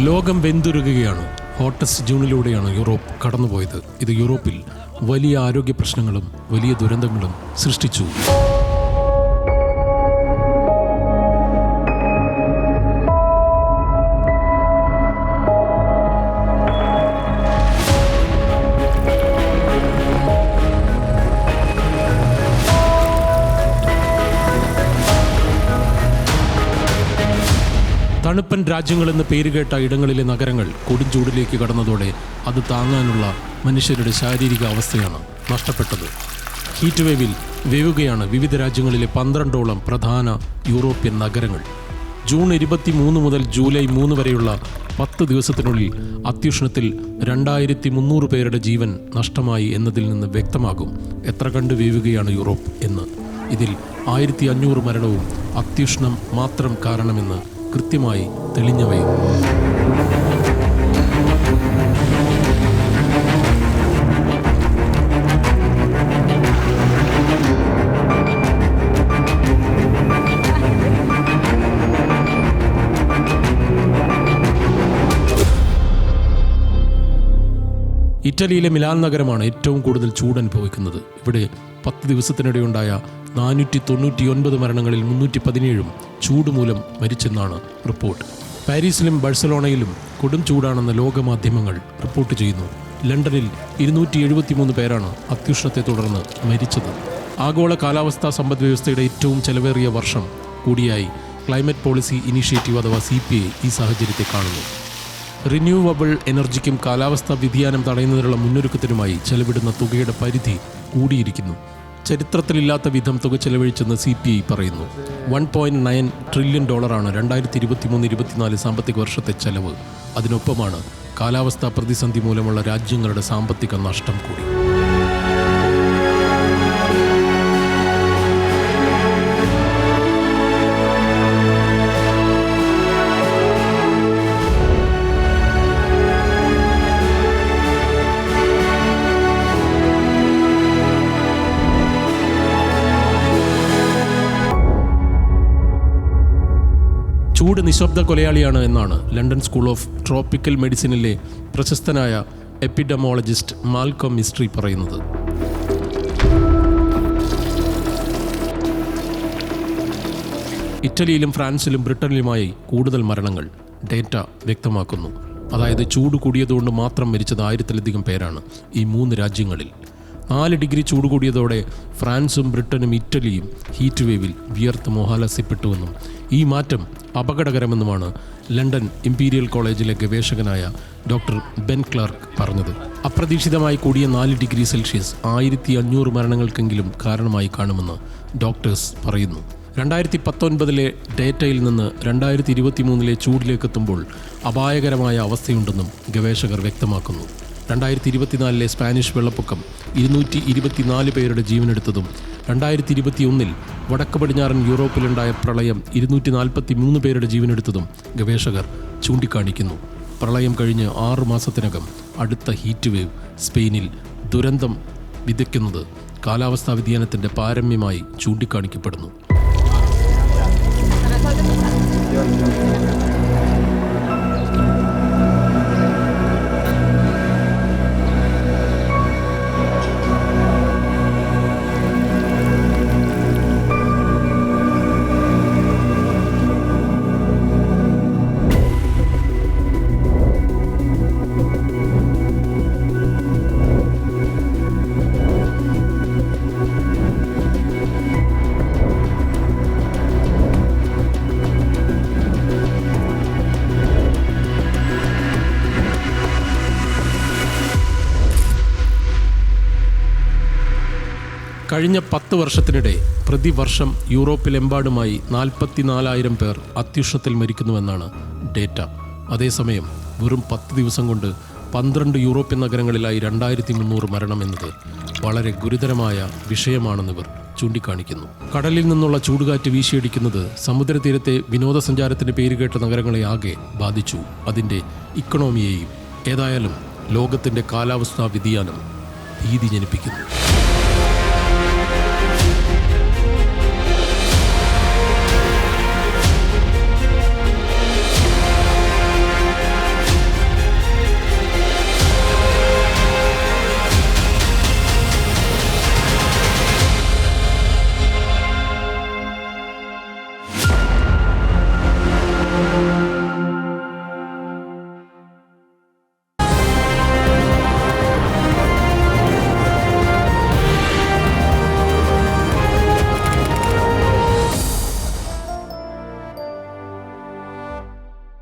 ലോകം വെന്തുരുകുകയാണ്. Hottest ജൂണിലൂടെയാണ് Europe കടന്നുപോയത്. ഇത് യൂറോപ്പിൽ വലിയ ആരോഗ്യ പ്രശ്നങ്ങളും വലിയ ദുരന്തങ്ങളും സൃഷ്ടിച്ചു. തണുപ്പൻ രാജ്യങ്ങളെന്ന് പേരുകേട്ട ഇടങ്ങളിലെ നഗരങ്ങൾ കൊടുംചൂടിലേക്ക് കടന്നതോടെ അത് താങ്ങാനുള്ള മനുഷ്യരുടെ ശാരീരിക അവസ്ഥയാണ് നഷ്ടപ്പെട്ടത്. ഹീറ്റ് വേവിൽ വേവുകയാണ് വിവിധ രാജ്യങ്ങളിലെ 12ഓളം പ്രധാന യൂറോപ്യൻ നഗരങ്ങൾ. ജൂൺ 23 മുതൽ ജൂലൈ 3 വരെയുള്ള 10 ദിവസത്തിനുള്ളിൽ അത്യുഷ്ണത്തിൽ 2300 പേരുടെ ജീവൻ നഷ്ടമായി എന്നതിൽ നിന്ന് വ്യക്തമാകും എത്ര കണ്ട് വേവുകയാണ് യൂറോപ്പ് എന്ന്. ഇതിൽ 1500 മരണവും അത്യുഷ്ണം മാത്രം കാരണമെന്ന് കൃത്യമായി തെളിഞ്ഞവയും. ഇറ്റലിയിലെ മിലാൻ നഗരമാണ് ഏറ്റവും കൂടുതൽ ചൂട് അനുഭവിക്കുന്നത്. ഇവിടെ 10 ദിവസത്തിനിടെയുണ്ടായ 499 മരണങ്ങളിൽ 317 ചൂട് മൂലം മരിച്ചെന്നാണ് റിപ്പോർട്ട്. പാരീസിലും ബഴ്സലോണയിലും കൊടും ചൂടാണെന്ന് ലോകമാധ്യമങ്ങൾ റിപ്പോർട്ട് ചെയ്യുന്നു. ലണ്ടനിൽ 273 പേരാണ് അത്യുഷ്ണത്തെ തുടർന്ന് മരിച്ചത്. ആഗോള കാലാവസ്ഥാ സമ്പദ് വ്യവസ്ഥയുടെ ഏറ്റവും ചെലവേറിയ വർഷം കൂടിയായി ക്ലൈമറ്റ് പോളിസി ഇനീഷ്യേറ്റീവ് അഥവാ CPA ഈ സാഹചര്യത്തെ കാണുന്നു. റിന്യൂവബിൾ എനർജിക്കും കാലാവസ്ഥാ വ്യതിയാനം തടയുന്നതിനുള്ള മുന്നൊരുക്കത്തിനുമായി ചെലവിടുന്ന തുകയുടെ പരിധി കൂടിയിരിക്കുന്നു. ചരിത്രത്തിലില്ലാത്ത വിധം തുക ചെലവഴിച്ചെന്ന് CPI പറയുന്നു. $1.9 ട്രില്യൺ 2023-24 സാമ്പത്തിക വർഷത്തെ ചെലവ്. അതിനൊപ്പമാണ് കാലാവസ്ഥാ പ്രതിസന്ധി മൂലമുള്ള രാജ്യങ്ങളുടെ സാമ്പത്തിക നഷ്ടം കൂടി. ചൂട് നിശബ്ദ കൊലയാളിയാണ് എന്നാണ് ലണ്ടൻ സ്കൂൾ ഓഫ് ട്രോപ്പിക്കൽ മെഡിസിനിലെ പ്രശസ്തനായ എപ്പിഡമോളജിസ്റ്റ് മാൽക്കം മിസ്ട്രി പറയുന്നത്. ഇറ്റലിയിലും ഫ്രാൻസിലും ബ്രിട്ടനിലുമായി കൂടുതൽ മരണങ്ങൾ ഡേറ്റ വ്യക്തമാക്കുന്നു. അതായത് ചൂട് കൂടിയതുകൊണ്ട് മാത്രം മരിച്ചത് 1000-ലധികം പേരാണ് ഈ 3 രാജ്യങ്ങളിൽ. 4 ഡിഗ്രി ചൂട് കൂടിയതോടെ ഫ്രാൻസും ബ്രിട്ടനും ഇറ്റലിയും ഹീറ്റ് വേവിൽ വിയർത്ത് മോഹാലസ്യപ്പെട്ടുവെന്നും ഈ മാറ്റം അപകടകരമെന്നുമാണ് ലണ്ടൻ ഇംപീരിയൽ കോളേജിലെ ഗവേഷകനായ ഡോക്ടർ ബെൻ ക്ലാർക്ക് പറഞ്ഞത്. അപ്രതീക്ഷിതമായി കൂടിയ 4 ഡിഗ്രി സെൽഷ്യസ് 1500 മരണങ്ങൾക്കെങ്കിലും കാരണമായി കാണുമെന്ന് ഡോക്ടേഴ്സ് പറയുന്നു. 2019 ഡേറ്റയിൽ നിന്ന് 2023 ചൂടിലേക്ക് എത്തുമ്പോൾ അപായകരമായ അവസ്ഥയുണ്ടെന്നും ഗവേഷകർ വ്യക്തമാക്കുന്നു. 2024 സ്പാനിഷ് വെള്ളപ്പൊക്കം 224 പേരുടെ ജീവനെടുത്തതും 2021 വടക്ക് പടിഞ്ഞാറൻ യൂറോപ്പിലുണ്ടായ പ്രളയം 243 പേരുടെ ജീവനെടുത്തതും ഗവേഷകർ ചൂണ്ടിക്കാണിക്കുന്നു. പ്രളയം കഴിഞ്ഞ് 6 മാസത്തിനകം അടുത്ത ഹീറ്റ് വേവ് സ്പെയിനിൽ ദുരന്തം വിതയ്ക്കുന്നത് കാലാവസ്ഥാ വ്യതിയാനത്തിൻ്റെ പാരമ്യമായി ചൂണ്ടിക്കാണിക്കപ്പെടുന്നു. കഴിഞ്ഞ 10 വർഷത്തിനിടെ പ്രതിവർഷം യൂറോപ്പിലെമ്പാടുമായി 44,000 പേർ അത്യുഷ്ണത്തിൽ മരിക്കുന്നുവെന്നാണ് ഡേറ്റ. അതേസമയം വെറും 10 ദിവസം കൊണ്ട് 12 യൂറോപ്യൻ നഗരങ്ങളിലായി 2300 മരണം എന്നത് വളരെ ഗുരുതരമായ വിഷയമാണെന്നിവർ ചൂണ്ടിക്കാണിക്കുന്നു. കടലിൽ നിന്നുള്ള ചൂടുകാറ്റ് വീശിയടിക്കുന്നത് സമുദ്രതീരത്തെ വിനോദസഞ്ചാരത്തിന് പേരുകേട്ട നഗരങ്ങളെ ആകെ ബാധിച്ചു, അതിൻ്റെ ഇക്കണോമിയെയും. ഏതായാലും ലോകത്തിൻ്റെ കാലാവസ്ഥാ വ്യതിയാനം ഭീതി ജനിപ്പിക്കുന്നു.